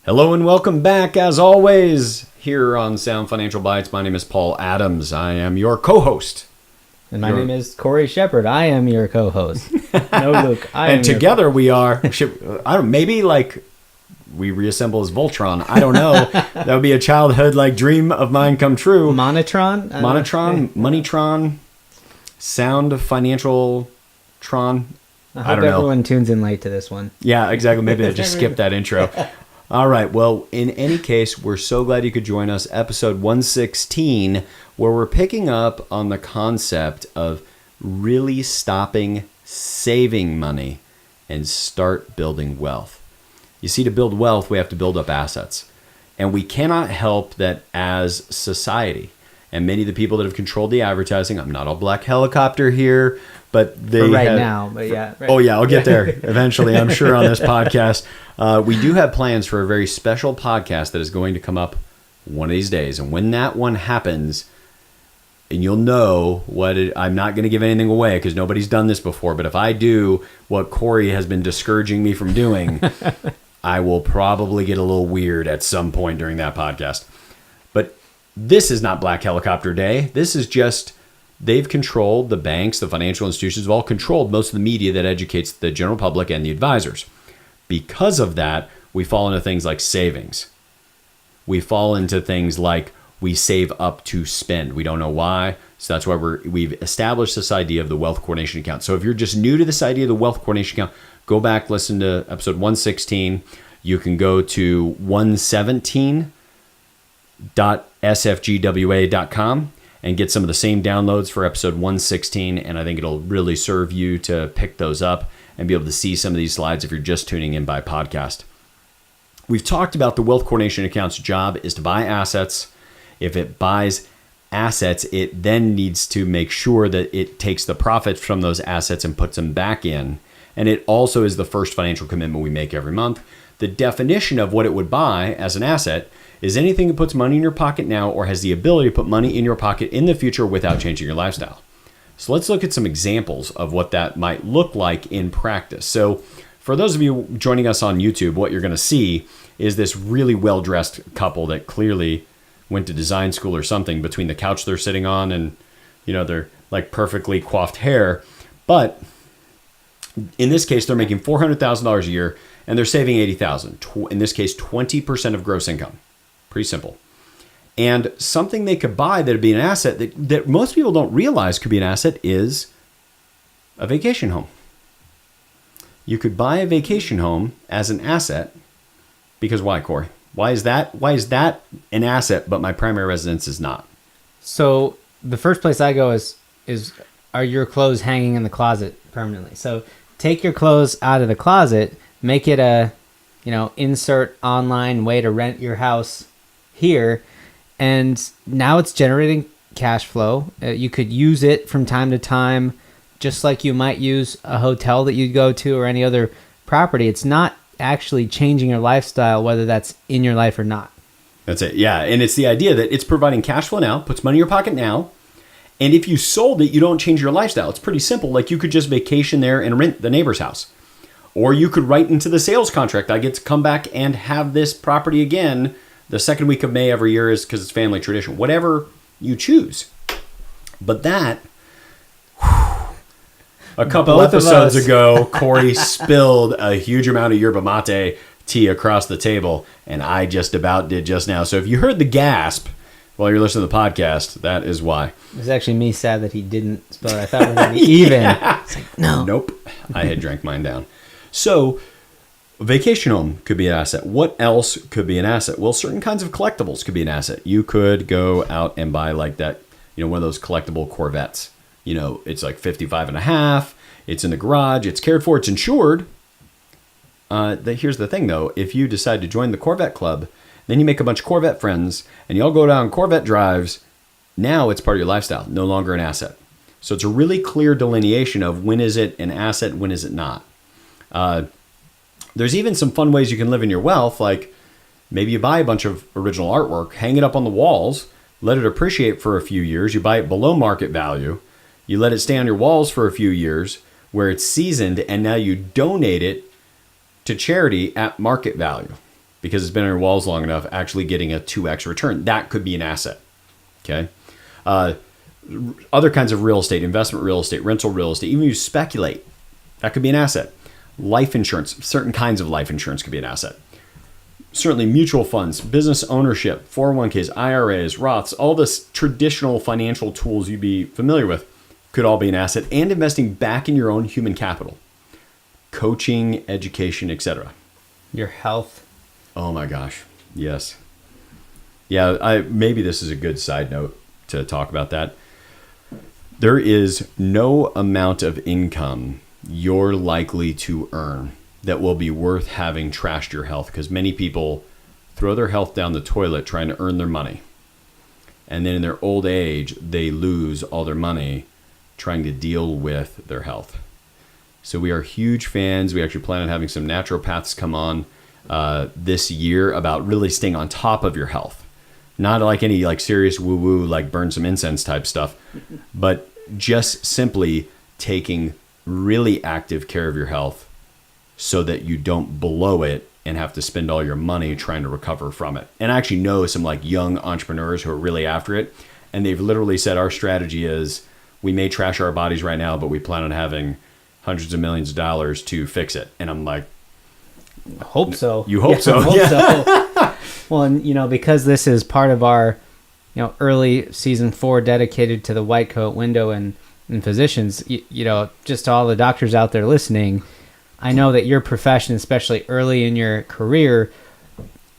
Hello and welcome back, as always, here on Sound Financial Bites. My name is Paul Adams. I am your co-host. And my name is Cory Shepherd. I am your co-host. No, Luke. And together we are, maybe like we reassemble as Voltron. I don't know. That would be a childhood like dream of mine come true. Monotron? Moneytron, Sound Financial Tron. I don't know. Everyone tunes in late to this one. Yeah, exactly. Maybe I just skipped that intro. All right. Well, in any case, we're so glad you could join us. Episode 116, where we're picking up on the concept of really stopping saving money and start building wealth. You see, to build wealth, we have to build up assets. And we cannot help that as society. And many of the people that have controlled the advertising, I'm not a black helicopter here, but they now. But yeah. Right. Oh yeah, I'll get there eventually, I'm sure, on this podcast. We do have plans for a very special podcast that is going to come up one of these days. And when that one happens, and you'll know I'm not going to give anything away because nobody's done this before, but if I do what Cory has been discouraging me from doing, I will probably get a little weird at some point during that podcast. But this is not Black Helicopter Day. This is just, they've controlled, the banks, the financial institutions have all controlled most of the media that educates the general public and the advisors. Because of that, we fall into things like savings. We fall into things like we save up to spend. We don't know why. So that's why we've established this idea of the wealth coordination account. So if you're just new to this idea of the wealth coordination account, go back, listen to episode 116. You can go to 117.sfgwa.com and get some of the same downloads for episode 116. And I think it'll really serve you to pick those up and be able to see some of these slides if you're just tuning in by podcast. We've talked about the wealth coordination account's job is to buy assets. If it buys assets, it then needs to make sure that it takes the profits from those assets and puts them back in. And it also is the first financial commitment we make every month. The definition of what it would buy as an asset is anything that puts money in your pocket now or has the ability to put money in your pocket in the future without changing your lifestyle. So let's look at some examples of what that might look like in practice. So for those of you joining us on YouTube, what you're going to see is this really well-dressed couple that clearly went to design school or something between the couch they're sitting on and, they're like perfectly coiffed hair. But in this case, they're making $400,000 a year and they're saving $80,000. In this case, 20% of gross income. Pretty simple. And something they could buy that would be an asset that most people don't realize could be an asset is a vacation home. You could buy a vacation home as an asset because why, Cory? Why is that an asset, but my primary residence is not? So the first place I go is are your clothes hanging in the closet permanently? So take your clothes out of the closet, make it a, insert online way to rent your house here. And now it's generating cash flow. You could use it from time to time, just like you might use a hotel that you'd go to or any other property. It's not actually changing your lifestyle, whether that's in your life or not. That's it. Yeah. And it's the idea that it's providing cash flow now, puts money in your pocket now. And if you sold it, you don't change your lifestyle. It's pretty simple. Like you could just vacation there and rent the neighbor's house. Or you could write into the sales contract, I get to come back and have this property again the second week of May every year is because it's family tradition. Whatever you choose. But that, a couple episodes ago, Cory spilled a huge amount of yerba mate tea across the table, and I just about did just now. So if you heard the gasp while you're listening to the podcast, that is why. It was actually me sad that he didn't spill it. I thought we were going to be even. Yeah. It's like, no. Nope. I had drank mine down. So a vacation home could be an asset. What else could be an asset? Well, certain kinds of collectibles could be an asset. You could go out and buy like that, one of those collectible Corvettes. It's like 55 and a half. It's in the garage. It's cared for. It's insured. Here's the thing, though. If you decide to join the Corvette Club, then you make a bunch of Corvette friends, and you all go down Corvette drives. Now it's part of your lifestyle, no longer an asset. So it's a really clear delineation of when is it an asset, when is it not. There's even some fun ways you can live in your wealth, like maybe you buy a bunch of original artwork, hang it up on the walls, let it appreciate for a few years. You buy it below market value. You let it stay on your walls for a few years where it's seasoned, and now you donate it to charity at market value. because it's been in your walls long enough, actually getting a 2x return. That could be an asset. Okay. Other kinds of real estate, investment real estate, rental real estate, even you speculate, that could be an asset. Life insurance, certain kinds of life insurance could be an asset. Certainly mutual funds, business ownership, 401ks, IRAs, Roths, all this traditional financial tools you'd be familiar with could all be an asset, and investing back in your own human capital, coaching, education, etc. Your health. Oh my gosh. Yes. Yeah, maybe this is a good side note to talk about that. There is no amount of income you're likely to earn that will be worth having trashed your health, because many people throw their health down the toilet trying to earn their money. And then in their old age, they lose all their money trying to deal with their health. So we are huge fans. We actually plan on having some naturopaths come on this year about really staying on top of your health. Not like any like serious woo-woo, like burn some incense type stuff, but just simply taking really active care of your health so that you don't blow it and have to spend all your money trying to recover from it. And I actually know some like young entrepreneurs who are really after it, and they've literally said our strategy is we may trash our bodies right now, but we plan on having hundreds of millions of dollars to fix it. And I'm like, I hope so. You hope so. I hope so. Well, and because this is part of our early season 4 dedicated to the white coat window and physicians, just to all the doctors out there listening, I know that your profession, especially early in your career,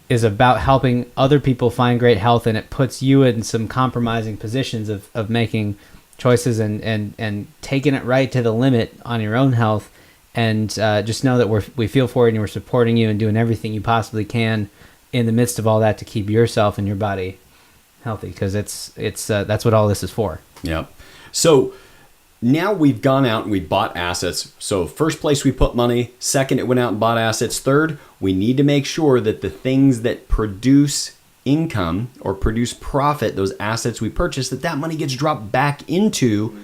is about helping other people find great health, and it puts you in some compromising positions of making choices and taking it right to the limit on your own health. And just know that we feel for you, and we're supporting you and doing everything you possibly can in the midst of all that to keep yourself and your body healthy, because that's what all this is for. Yeah. So now we've gone out and we bought assets. So first place we put money. Second, it went out and bought assets. Third, we need to make sure that the things that produce income or produce profit, those assets we purchase, that money gets dropped back into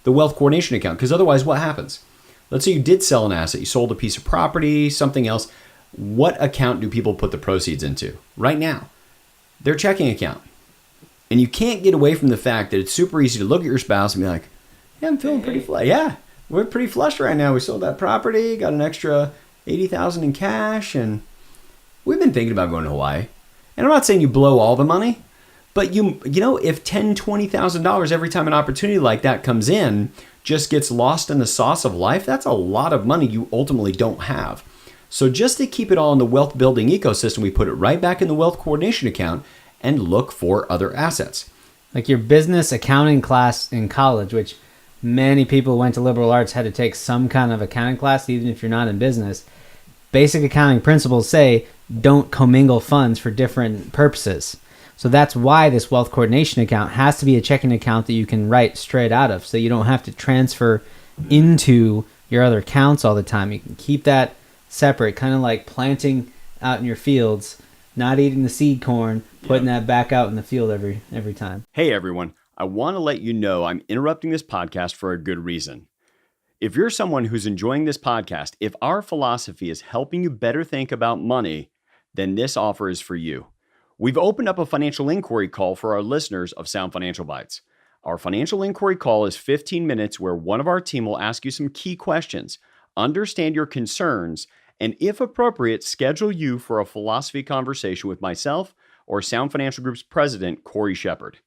the wealth coordination account. Because otherwise, what happens? Let's say you did sell an asset. You sold a piece of property, something else. What account do people put the proceeds into right now? Their checking account. And you can't get away from the fact that it's super easy to look at your spouse and be like, yeah, I'm feeling pretty flush. Yeah, we're pretty flushed right now. We sold that property, got an extra $80,000 in cash, and we've been thinking about going to Hawaii. And I'm not saying you blow all the money, but if $10,000, $20,000 every time an opportunity like that comes in just gets lost in the sauce of life, that's a lot of money you ultimately don't have. So just to keep it all in the wealth building ecosystem, we put it right back in the wealth coordination account and look for other assets. Like your business accounting class in college, which many people who went to liberal arts had to take some kind of accounting class, even if you're not in business. Basic accounting principles say don't commingle funds for different purposes. So that's why this wealth coordination account has to be a checking account that you can write straight out of, so you don't have to transfer into your other accounts all the time. You can keep that separate, kind of like planting out in your fields, not eating the seed corn, putting that back out in the field every time. Hey everyone, I want to let you know I'm interrupting this podcast for a good reason. If you're someone who's enjoying this podcast, if our philosophy is helping you better think about money, then this offer is for you. We've opened up a financial inquiry call for our listeners of Sound Financial Bites. Our financial inquiry call is 15 minutes where one of our team will ask you some key questions, understand your concerns, and if appropriate, schedule you for a philosophy conversation with myself or Sound Financial Group's president, Cory Shepherd.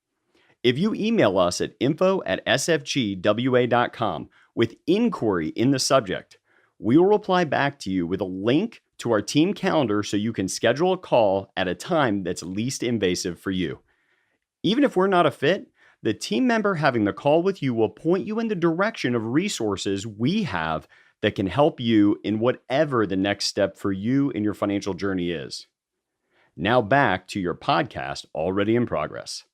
If you email us at info@sfgwa.com with inquiry in the subject, we will reply back to you with a link to our team calendar so you can schedule a call at a time that's least invasive for you. Even if we're not a fit, the team member having the call with you will point you in the direction of resources we have that can help you in whatever the next step for you in your financial journey is. Now back to your podcast already in progress.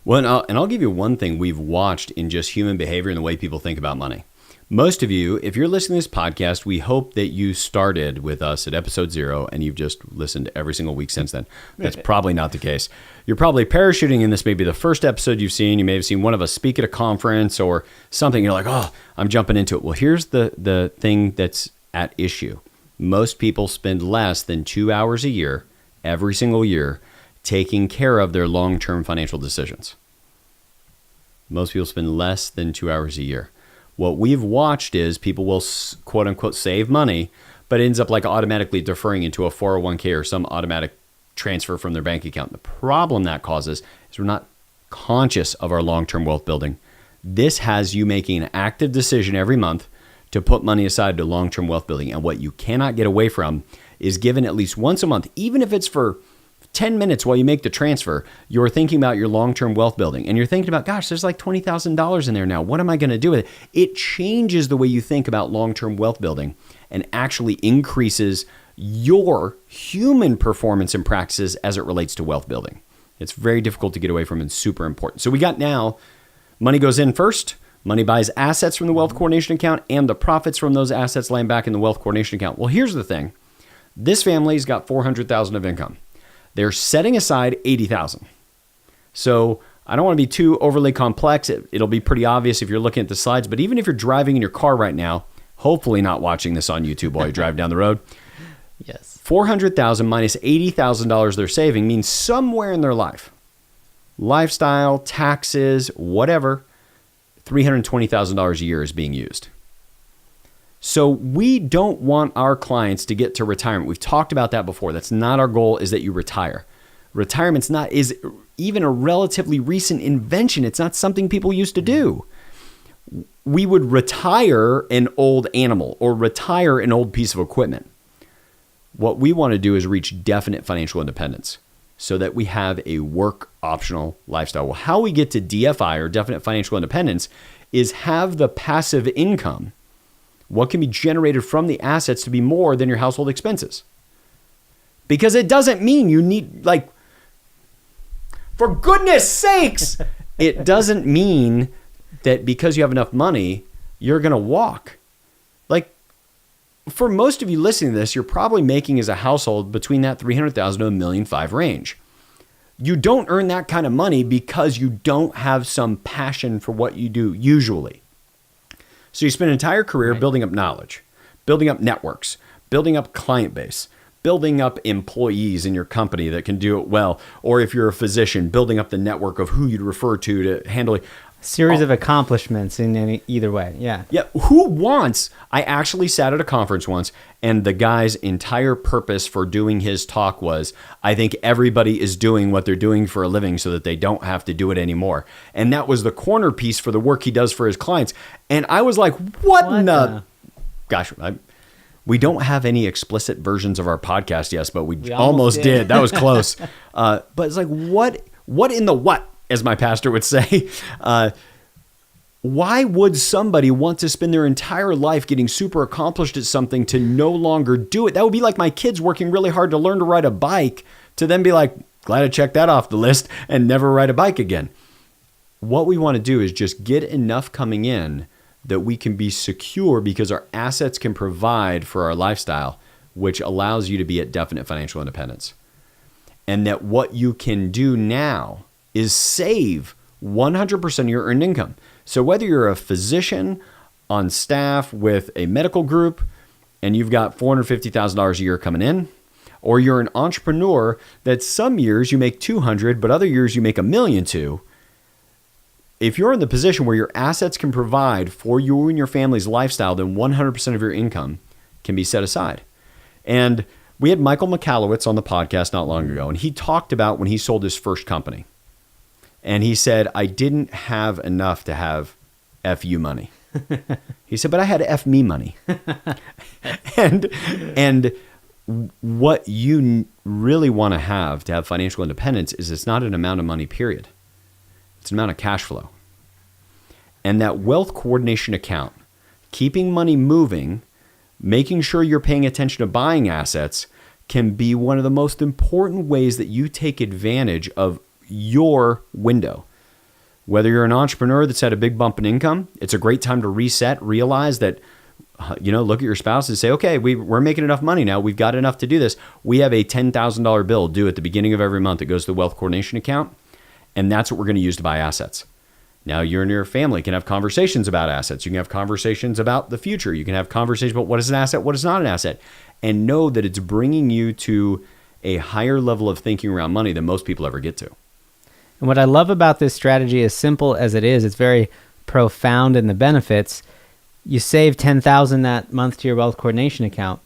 Well, and I'll give you one thing we've watched in just human behavior and the way people think about money. Most of you, if you're listening to this podcast, we hope that you started with us at episode 0 and you've just listened every single week since then. That's probably not the case. You're probably parachuting in. This may be the first episode you've seen. You may have seen one of us speak at a conference or something. You're like, oh, I'm jumping into it. Well, here's the thing that's at issue. Most people spend less than 2 hours a year every single year taking care of their long-term financial decisions. Most people spend less than 2 hours a year. What we've watched is people will quote unquote save money, but it ends up like automatically deferring into a 401k or some automatic transfer from their bank account. The problem that causes is we're not conscious of our long-term wealth building. This has you making an active decision every month to put money aside to long-term wealth building. And what you cannot get away from is given at least once a month, even if it's for 10 minutes while you make the transfer, you're thinking about your long-term wealth building. And you're thinking about, gosh, there's like $20,000 in there now. What am I going to do with it? It changes the way you think about long-term wealth building and actually increases your human performance and practices as it relates to wealth building. It's very difficult to get away from and super important. So we got now, money goes in first. Money buys assets from the wealth coordination account, and the profits from those assets land back in the wealth coordination account. Well, here's the thing. This family's got $400,000 of income. They're setting aside $80,000. So I don't want to be too overly complex. It'll be pretty obvious if you're looking at the slides, but even if you're driving in your car right now, hopefully not watching this on YouTube while you drive down the road. Yes. $400,000 minus $80,000 they're saving means somewhere in their life, lifestyle, taxes, whatever, $320,000 a year is being used. So we don't want our clients to get to retirement. We've talked about that before. That's not our goal, is that you retire. Is even a relatively recent invention. It's not something people used to do. We would retire an old animal or retire an old piece of equipment. What we want to do is reach definite financial independence so that we have a work optional lifestyle. Well, how we get to DFI or definite financial independence is have the passive income, what can be generated from the assets, to be more than your household expenses. Because it doesn't mean you need, like, for goodness sakes, it doesn't mean that because you have enough money, you're going to walk. Like, for most of you listening to this, you're probably making as a household between that $300,000 to $1.5 million range. You don't earn that kind of money because you don't have some passion for what you do usually. So you spend an entire career building up knowledge, building up networks, building up client base, building up employees in your company that can do it well. Or if you're a physician, building up the network of who you'd refer to handle it. Series of accomplishments in either way. Yeah. Yeah. Who wants? I actually sat at a conference once, and the guy's entire purpose for doing his talk was, I think everybody is doing what they're doing for a living so that they don't have to do it anymore. And that was the corner piece for the work he does for his clients. And I was like, what in the... Gosh, we don't have any explicit versions of our podcast, yes, but we almost did. That was close. But it's like, what in the what? As my pastor would say, why would somebody want to spend their entire life getting super accomplished at something to no longer do it? That would be like my kids working really hard to learn to ride a bike to then be like, glad I checked that off the list and never ride a bike again. What we want to do is just get enough coming in that we can be secure because our assets can provide for our lifestyle, which allows you to be at definite financial independence. And that what you can do now is save 100% of your earned income. So whether you're a physician on staff with a medical group and you've got $450,000 a year coming in, or you're an entrepreneur that some years you make 200, but other years you make $1.2 million, if you're in the position where your assets can provide for you and your family's lifestyle, then 100% of your income can be set aside. And we had Michael Michalowicz on the podcast not long ago, and he talked about when he sold his first company. And he said, I didn't have enough to have FU money. He said, but I had F me money. and what you really want to have financial independence is it's not an amount of money, period. It's an amount of cash flow. And that wealth coordination account, keeping money moving, making sure you're paying attention to buying assets, can be one of the most important ways that you take advantage of your window. Whether you're an entrepreneur that's had a big bump in income, it's a great time to reset, realize that, look at your spouse and say, okay, we're making enough money now. We've got enough to do this. We have a $10,000 bill due at the beginning of every month that goes to the wealth coordination account. And that's what we're going to use to buy assets. Now you and your family can have conversations about assets. You can have conversations about the future. You can have conversations about what is an asset, what is not an asset, and know that it's bringing you to a higher level of thinking around money than most people ever get to. And what I love about this strategy, as simple as it is, it's very profound in the benefits. You save $10,000 that month to your wealth coordination account.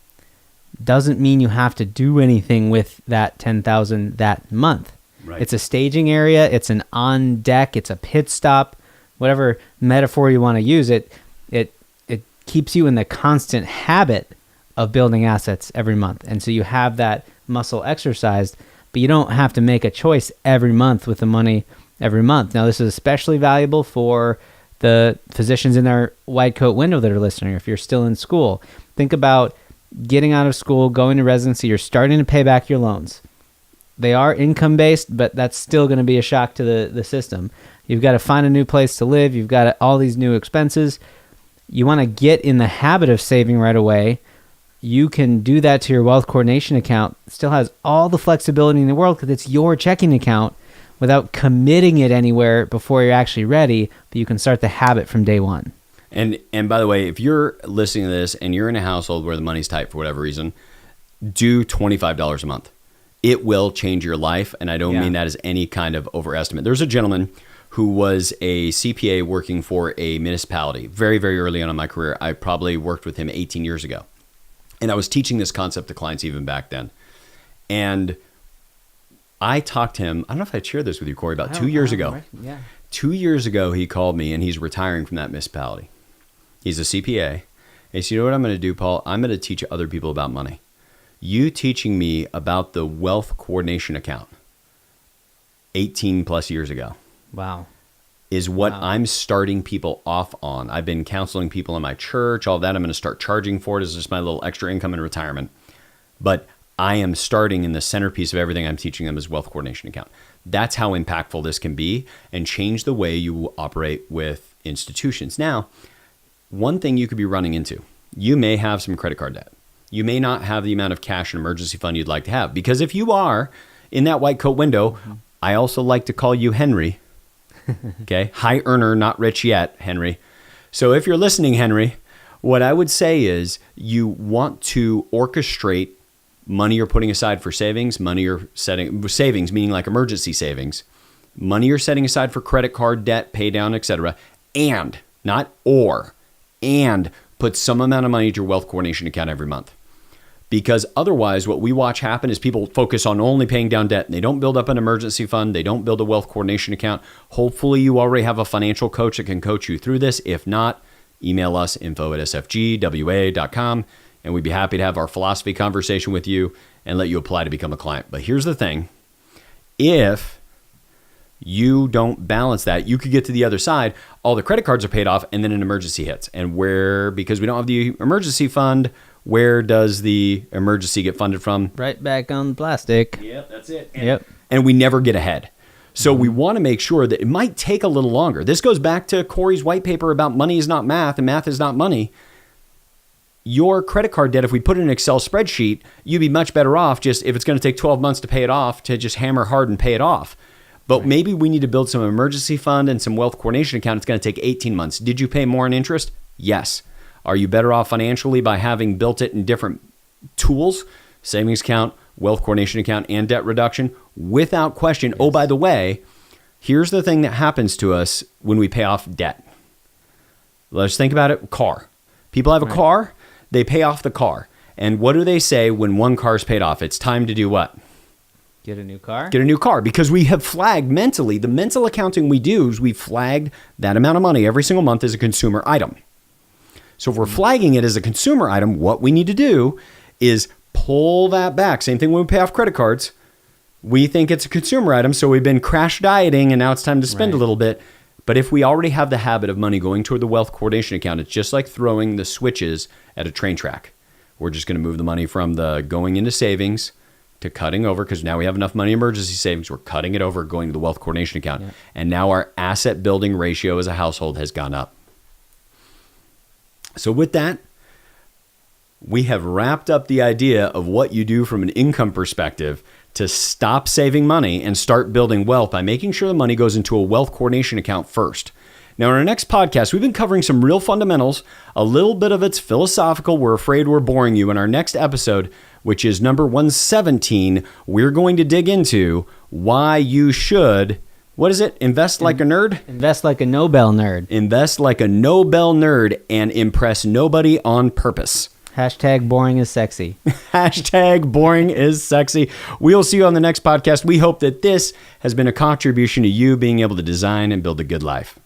Doesn't mean you have to do anything with that $10,000 that month. Right. It's a staging area. It's an on deck. It's a pit stop. Whatever metaphor you want to use, it keeps you in the constant habit of building assets every month. And so you have that muscle exercised, but you don't have to make a choice every month with the money every month. Now, this is especially valuable for the physicians in our white coat window that are listening. If you're still in school, think about getting out of school, going to residency, you're starting to pay back your loans. They are income-based, but that's still going to be a shock to the system. You've got to find a new place to live. You've got all these new expenses. You want to get in the habit of saving right away. You can do that to your wealth coordination account. It still has all the flexibility in the world because it's your checking account without committing it anywhere before you're actually ready, but you can start the habit from day one. And by the way, if you're listening to this and you're in a household where the money's tight for whatever reason, do $25 a month. It will change your life, and I don't mean that as any kind of overestimate. There's a gentleman who was a CPA working for a municipality very, very early on in my career. I probably worked with him 18 years ago. And I was teaching this concept to clients even back then. And I talked to him, I don't know if I shared this with you, Cory, about 2 years ago. Right? Yeah. 2 years ago, he called me, and he's retiring from that municipality. He's a CPA. And he said, you know what I'm going to do, Paul? I'm going to teach other people about money. You teaching me about the wealth coordination account 18 plus years ago. Wow. Is what I'm starting people off on. I've been counseling people in my church, all that. I'm going to start charging for it as just my little extra income in retirement. But I am starting in the centerpiece of everything I'm teaching them is wealth coordination account. That's how impactful this can be and change the way you operate with institutions. Now, one thing you could be running into, you may have some credit card debt. You may not have the amount of cash and emergency fund you'd like to have. Because if you are in that white coat window, I also like to call you Henry. Okay, high earner, not rich yet, Henry. So if you're listening, Henry, what I would say is you want to orchestrate money you're putting aside for savings, money you're setting, savings meaning like emergency savings, money you're setting aside for credit card debt, pay down, etc., and not or, and put some amount of money into your wealth coordination account every month. Because otherwise, what we watch happen is people focus on only paying down debt and they don't build up an emergency fund. They don't build a wealth coordination account. Hopefully, you already have a financial coach that can coach you through this. If not, email us info@sfgwa.com and we'd be happy to have our philosophy conversation with you and let you apply to become a client. But here's the thing. If you don't balance that, you could get to the other side. All the credit cards are paid off and then an emergency hits. And because we don't have the emergency fund, where does the emergency get funded from? Right back on the plastic. Yep, that's it. And we never get ahead. So we want to make sure that it might take a little longer. This goes back to Cory's white paper about money is not math and math is not money. Your credit card debt, if we put it in an Excel spreadsheet, you'd be much better off just if it's going to take 12 months to pay it off, to just hammer hard and pay it off. But maybe we need to build some emergency fund and some wealth coordination account. It's going to take 18 months. Did you pay more in interest? Yes. Are you better off financially by having built it in different tools, savings account, wealth coordination account, and debt reduction? Without question. Yes. Oh, by the way, here's the thing that happens to us when we pay off debt. Let's think about it. Car. People have a car. They pay off the car. And what do they say when one car is paid off? It's time to do what? Get a new car? Get a new car, because we have flagged mentally, the mental accounting we do is we've flagged that amount of money every single month as a consumer item. So if we're flagging it as a consumer item, what we need to do is pull that back. Same thing when we pay off credit cards. We think it's a consumer item, so we've been crash dieting and now it's time to spend a little bit. But if we already have the habit of money going toward the wealth coordination account, it's just like throwing the switches at a train track. We're just going to move the money from the going into savings to cutting over, because now we have enough money in emergency savings. We're cutting it over, going to the wealth coordination account. Yeah. And now our asset building ratio as a household has gone up. So with that, we have wrapped up the idea of what you do from an income perspective to stop saving money and start building wealth by making sure the money goes into a wealth coordination account first. Now, in our next podcast, we've been covering some real fundamentals. A little bit of it's philosophical. We're afraid we're boring you. In our next episode, which is number 117. We're going to dig into why you should, what is it? Invest like a nerd? Invest like a Nobel nerd. Invest like a Nobel nerd and impress nobody on purpose. Hashtag boring is sexy. Hashtag boring is sexy. We'll see you on the next podcast. We hope that this has been a contribution to you being able to design and build a good life.